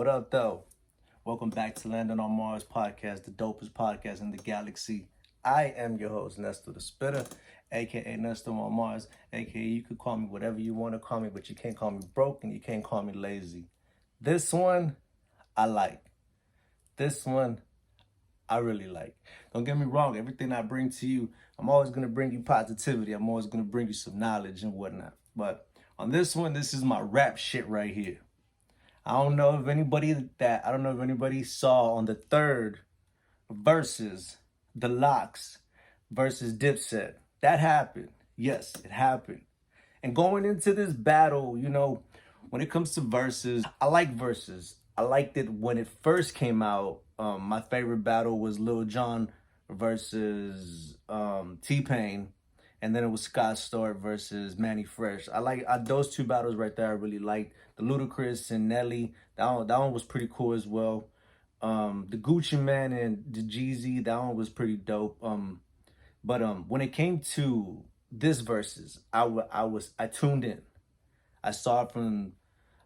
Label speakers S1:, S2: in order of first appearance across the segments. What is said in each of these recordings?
S1: What up, though? Welcome back to Landon on Mars podcast, the dopest podcast in the galaxy. I am your host, Nestor the Spitter, aka Nestor on Mars, aka you could call me whatever you want to call me, but you can't call me broke and you can't call me lazy. This one, I like. This one, I really like. Don't get me wrong, everything I bring to you, I'm always going to bring you positivity. I'm always going to bring you some knowledge and whatnot. But on this one, this is my rap shit right here. I don't know if anybody saw on the third versus the Locks versus DipSet. That happened. Yes, it happened. And going into this battle, when it comes to verses, I like verses. I liked it when it first came out. My favorite battle was Lil Jon versus T-Pain. And then it was Scott Storch versus Manny Fresh. I like those two battles right there. I really liked the Ludacris and Nelly. That one was pretty cool as well. The Gucci Man and the Jeezy, that one was pretty dope. But when it came to this versus, I tuned in.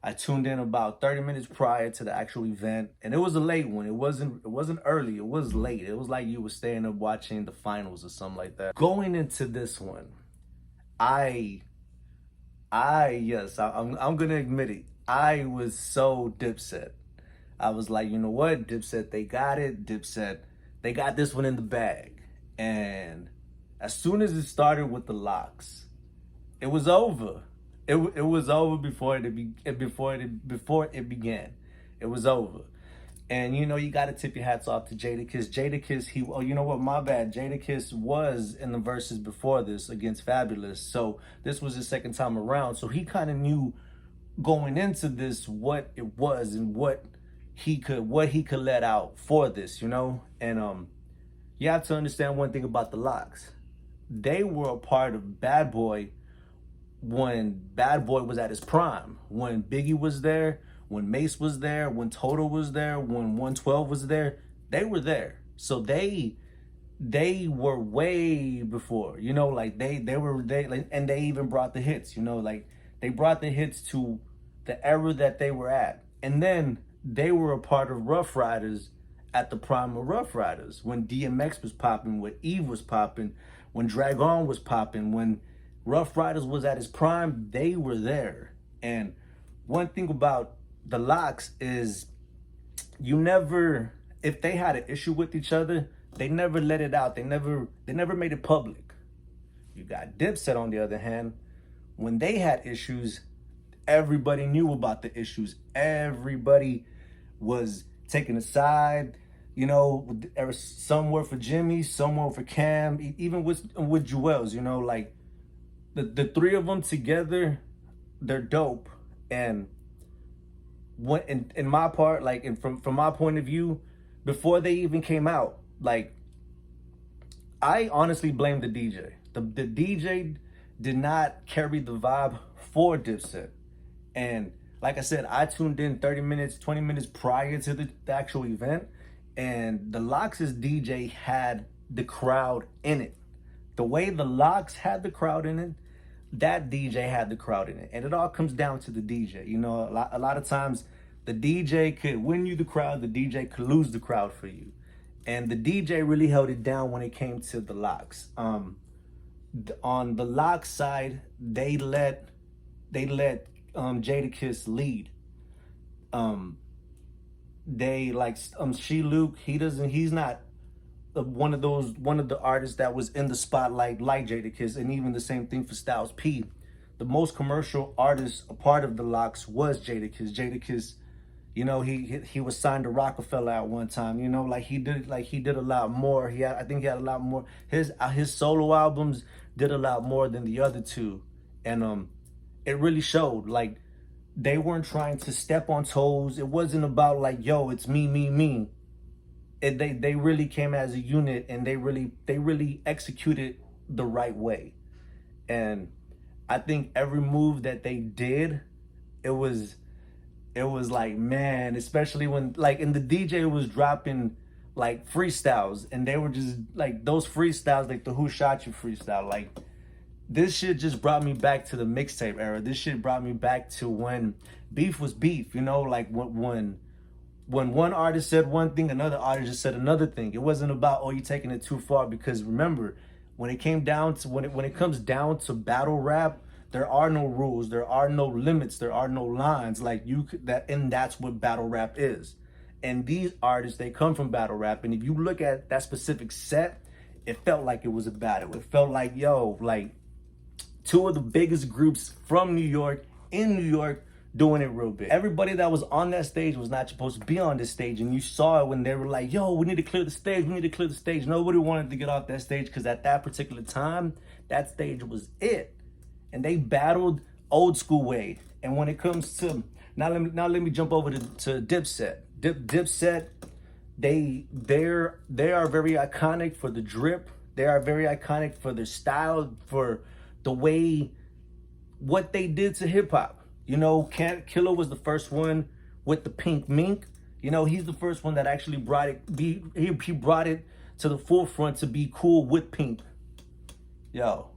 S1: I tuned in about 30 minutes prior to the actual event, and it was a late one. It wasn't early. It was late. It was like you were staying up watching the finals or something like that. Going into this one, I'm gonna admit it. I was so DipSet. I was like, you know what, DipSet, they got it. DipSet, they got this one in the bag. And as soon as it started with the Locks, it was over. It was over before it began. It was over. And you got to tip your hats off to Jadakiss. Jadakiss, you know what, my bad. Jadakiss was in the verses before this against Fabulous. So this was his second time around. So he kind of knew going into this what it was and what he could let out for this, And you have to understand one thing about the Locks. They were a part of Bad Boy when Bad Boy was at his prime, when Biggie was there, when Mace was there, when Toto was there, when 112 was there, they were there. So they were way before, and they even brought the hits, they brought the hits to the era that they were at. And then they were a part of Rough Riders at the prime of Rough Riders, when DMX was popping, when Eve was popping, when Drag On was popping, when Rough Riders was at his prime, they were there. And one thing about the Locks is if they had an issue with each other, they never let it out. They never made it public. You got DipSet on the other hand, when they had issues, everybody knew about the issues. Everybody was taking a side. Some were for Jimmy, some were for Cam, even with Jewels, the three of them together, they're dope. And what in my part, from my point of view, before they even came out, I honestly blame the DJ. The DJ did not carry the vibe for DipSet. And like I said, I tuned in 30 minutes, 20 minutes prior to the actual event, and the Locks' DJ had the crowd in it. The way the Locks had the crowd in it, that DJ had the crowd in it. And it all comes down to the DJ. A lot of times the DJ could win you the crowd, the DJ could lose the crowd for you. And the DJ really held it down when it came to the Locks. On the Locks side, they let Jadakiss lead. She Luke, he's not one of the artists that was in the spotlight like Jadakiss, and even the same thing for Styles P. The most commercial artist, a part of the Locks, was Jadakiss. Jadakiss, he was signed to Rockefeller at one time. He did a lot more. I think he had a lot more. His solo albums did a lot more than the other two, and it really showed. They weren't trying to step on toes. It wasn't about it's me. They really came as a unit, and they really executed the right way. And I think every move that they did, it was man, especially when and the DJ was dropping freestyles, and they were just those freestyles, the Who Shot You freestyle. This shit just brought me back to the mixtape era. This shit brought me back to when beef was beef, when when one artist said one thing, another artist just said another thing. It wasn't about, oh, you're taking it too far, because remember, when it came down to when it comes down to battle rap, there are no rules, there are no limits, there are no lines. Like you could, that, and that's what battle rap is. And these artists, they come from battle rap, and if you look at that specific set, it felt like it was a battle. It felt like, yo, like two of the biggest groups from New York, in New York, doing it real big. Everybody that was on that stage was not supposed to be on this stage, and you saw it when they were like, yo, we need to clear the stage, we need to clear the stage. Nobody wanted to get off that stage, because at that particular time, that stage was it. And they battled old school way. And when it comes to, now let me jump over to DipSet. DipSet, they are very iconic for the drip. They are very iconic for their style, for the way, what they did to hip hop. You know, Killer was the first one with the pink mink. You know, he's the first one that actually brought it, he brought it to the forefront to be cool with pink. Yo.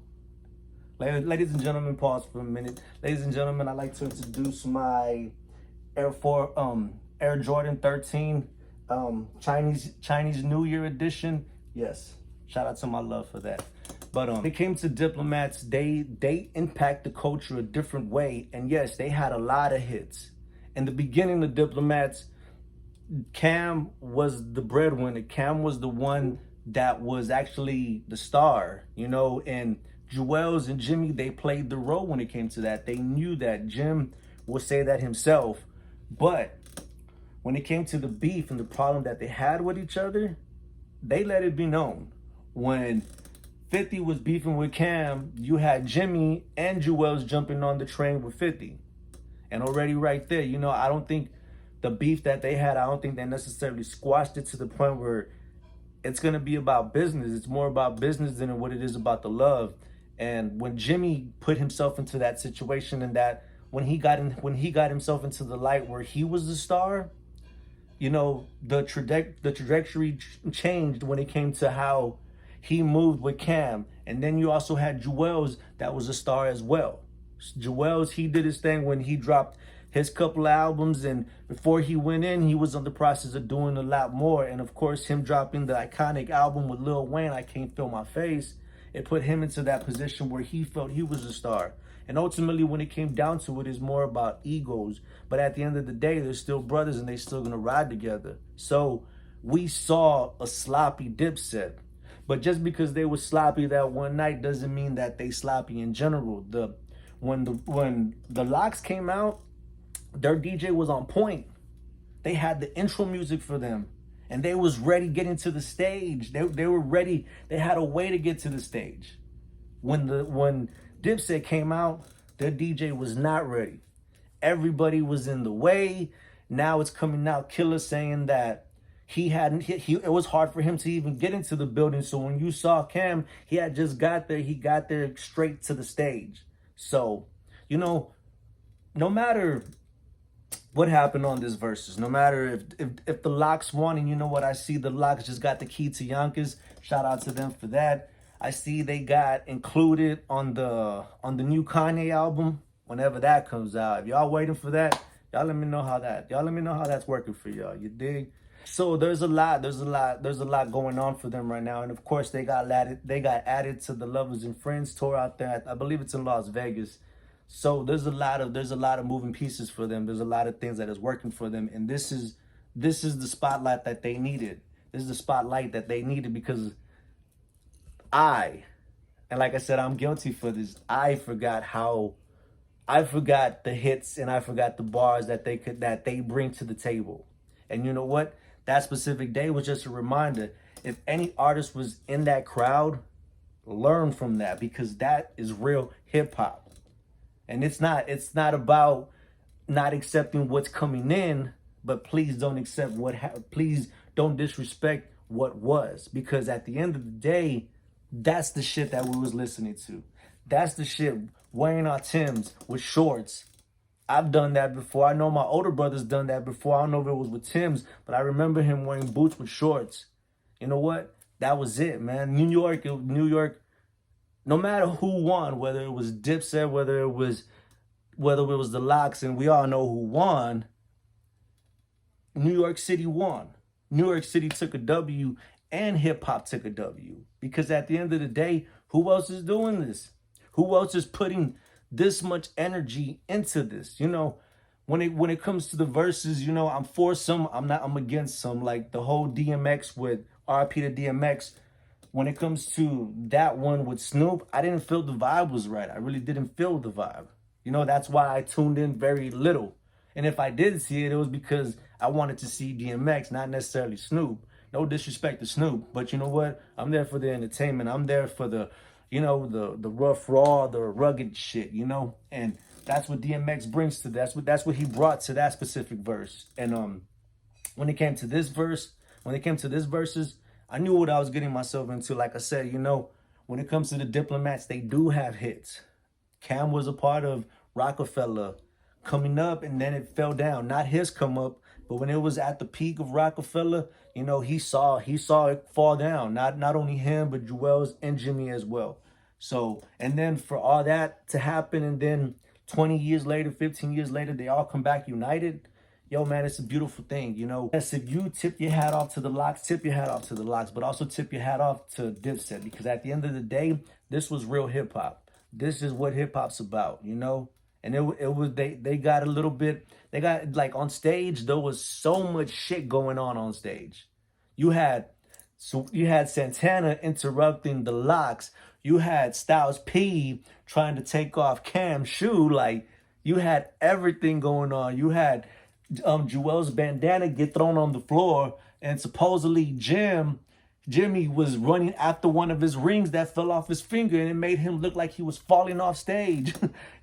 S1: Ladies and gentlemen, pause for a minute. Ladies and gentlemen, I'd like to introduce my Air Jordan 13 Chinese New Year edition. Yes, shout out to my love for that. But they came to Diplomats, they impact the culture a different way. And yes, they had a lot of hits. In the beginning of Diplomats, Cam was the breadwinner. Cam was the one that was actually the star, you know, and Juelz and Jimmy, they played the role when it came to that. They knew that. Jim will say that himself. But when it came to the beef and the problem that they had with each other, they let it be known. When 50 was beefing with Cam, you had Jimmy and Juelz jumping on the train with 50. And already right there, you know, I don't think the beef that they had, I don't think they necessarily squashed it to the point where it's going to be about business. It's more about business than what it is about the love. And when Jimmy put himself into that situation, and that when he got himself into the light where he was the star, you know, the trajectory changed when it came to how he moved with Cam. And then you also had Juelz that was a star as well. Juelz, he did his thing when he dropped his couple of albums, and before he went in, he was in the process of doing a lot more. And of course, him dropping the iconic album with Lil Wayne, I Can't Feel My Face, it put him into that position where he felt he was a star. And ultimately, when it came down to it, it's more about egos. But at the end of the day, they're still brothers, and they're still gonna ride together. So we saw a sloppy DipSet. But just because they were sloppy that one night doesn't mean that they sloppy in general. When the Locks came out, their DJ was on point. They had the intro music for them, and they was ready getting to the stage. They were ready. They had a way to get to the stage. When DipSet came out, their DJ was not ready. Everybody was in the way. Now it's coming out Killer saying that it was hard for him to even get into the building. So when you saw Cam, he had just got there. He got there straight to the stage. So, you know, no matter what happened on this versus, no matter if the Locks won, and you know what, I see the Locks just got the key to Yonkers. Shout out to them for that. I see they got included on the new Kanye album whenever that comes out. If y'all waiting for that, y'all let me know how that's working for y'all. You dig? So there's a lot going on for them right now. And of course, they got added to the Lovers and Friends tour out there. I believe it's in Las Vegas. So there's a lot of moving pieces for them. There's a lot of things that is working for them. And this is the spotlight that they needed. This is the spotlight that they needed, because and like I said, I'm guilty for this. I forgot the hits, and I forgot the bars that they bring to the table. And you know what? That specific day was just a reminder. If any artist was in that crowd, learn from that, because that is real hip hop. And it's not about not accepting what's coming in, but please don't accept please don't disrespect what was, because at the end of the day, that's the shit that we was listening to. That's the shit, wearing our Timbs with shorts. I've done that before. I know my older brother's done that before. I don't know if it was with Tim's, but I remember him wearing boots with shorts. You know what? That was it, man. New York, no matter who won, whether it was DipSet, whether it was the Locks, and we all know who won, New York City won. New York City took a W and hip hop took a W. Because at the end of the day, who else is doing this? Who else is putting this much energy into this? When it comes to the verses, I'm for some, I'm against some. Like the whole DMX with RP to DMX. When it comes to that one with Snoop, I didn't feel the vibe was right. I really didn't feel the vibe. That's why I tuned in very little. And if I did see it, it was because I wanted to see DMX, not necessarily Snoop. No disrespect to Snoop, but you know what? I'm there for the entertainment. I'm there for the rough, raw, the rugged shit, And that's what DMX brings to that's what he brought to that specific verse. And when it came to this verses, I knew what I was getting myself into. Like I said, when it comes to the Diplomats, they do have hits. Cam was a part of Rockefeller coming up, and then it fell down. Not his come up, but when it was at the peak of Rockefeller, he saw it fall down. Not only him, but Juelz and Jimmy as well. So, and then for all that to happen, and then 20 years later, 15 years later, they all come back united. Yo, man, it's a beautiful thing, Yes, if you tip your hat off to the Locks, tip your hat off to the Locks, but also tip your hat off to DipSet, because at the end of the day, this was real hip hop. This is what hip hop's about, And it was they got a little bit, they got like on stage, there was so much shit going on stage. You had Santana interrupting the Locks. You had Styles P trying to take off Cam's shoe. Like, you had everything going on. You had Juelz's bandana get thrown on the floor, and supposedly Jimmy was running after one of his rings that fell off his finger, and it made him look like he was falling off stage.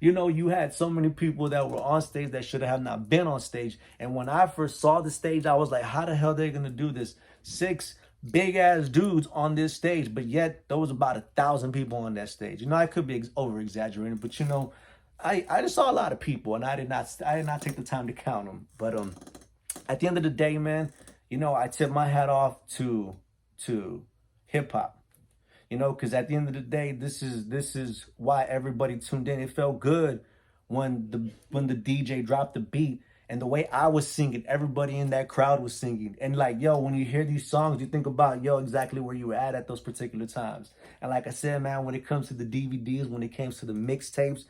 S1: You had so many people that were on stage that should have not been on stage. And when I first saw the stage, I was like, how the hell are they going to do this? 6 big ass dudes on this stage, but yet there was about 1,000 people on that stage. I could be over exaggerating, but I just saw a lot of people, and I did not take the time to count them. But at the end of the day, man, I tip my hat off to hip hop, because at the end of the day, this is why everybody tuned in. It felt good when the DJ dropped the beat, and the way I was singing, everybody in that crowd was singing. And like, yo, when you hear these songs, you think about, exactly where you were at those particular times. And like I said, man, when it comes to the DVDs, when it comes to the mixtapes,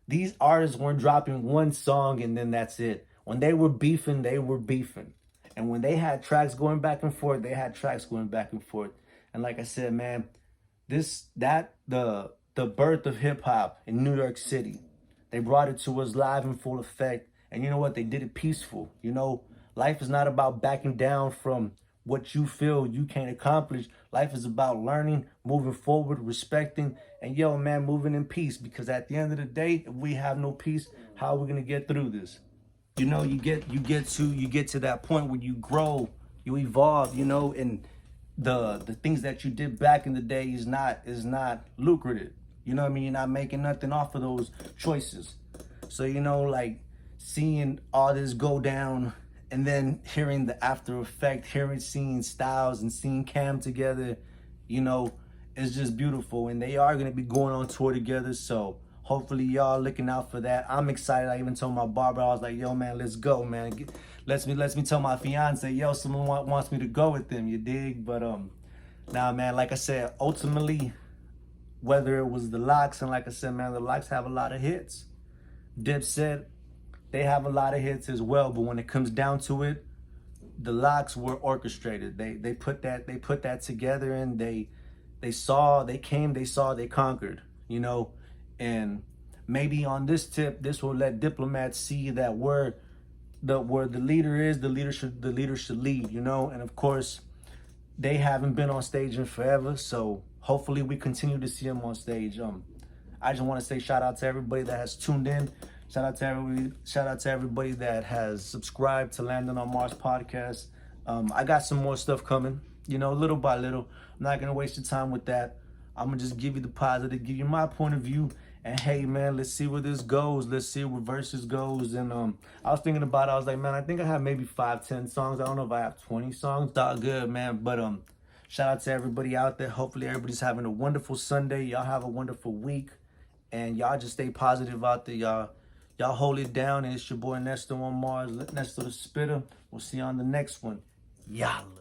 S1: these artists weren't dropping one song and then that's it. When they were beefing, they were beefing. And when they had tracks going back and forth, they had tracks going back and forth. And like I said, man, the birth of hip hop in New York City, they brought it to us live in full effect. And you know what? They did it peaceful. Life is not about backing down from what you feel you can't accomplish. Life is about learning, moving forward, respecting, and man, moving in peace. Because at the end of the day, if we have no peace, how are we gonna get through this? You get to that point where you grow, you evolve, and the things that you did back in the day is not lucrative. You're not making nothing off of those choices. So like seeing all this go down, and then hearing the after effect, seeing Styles and seeing Cam together, it's just beautiful. And they are gonna be going on tour together, so hopefully y'all looking out for that. I'm excited. I even told my barber, I was like, yo, man, let's go, man. Let me tell my fiance, yo, someone wants me to go with them, you dig? But nah, man, like I said, ultimately, whether it was the Locks, and like I said, man, the Locks have a lot of hits. DipSet, they have a lot of hits as well, but when it comes down to it, the Locks were orchestrated. They put that together, and they saw, they conquered, and maybe on this tip, this will let diplomats see that where the leader is, the leader should lead, and of course, they haven't been on stage in forever, so hopefully we continue to see them on stage. I just want to say shout out to everybody that has tuned in. Shout out to everybody that has subscribed to Landon on Mars podcast. I got some more stuff coming, little by little. I'm not gonna waste your time with that. I'm gonna just give you the positive, give you my point of view, and hey, man, let's see where this goes. Let's see where versus goes. And I was thinking about it. I was like, man, I think I have maybe 5-10 songs. I don't know if I have 20 songs. It's all good, man. But shout out to everybody out there. Hopefully everybody's having a wonderful Sunday. Y'all have a wonderful week, and y'all just stay positive out there. Y'all Y'all hold it down. It's your boy Nestor on Mars, Nestor the Spitter. We'll see you on the next one. Yalla.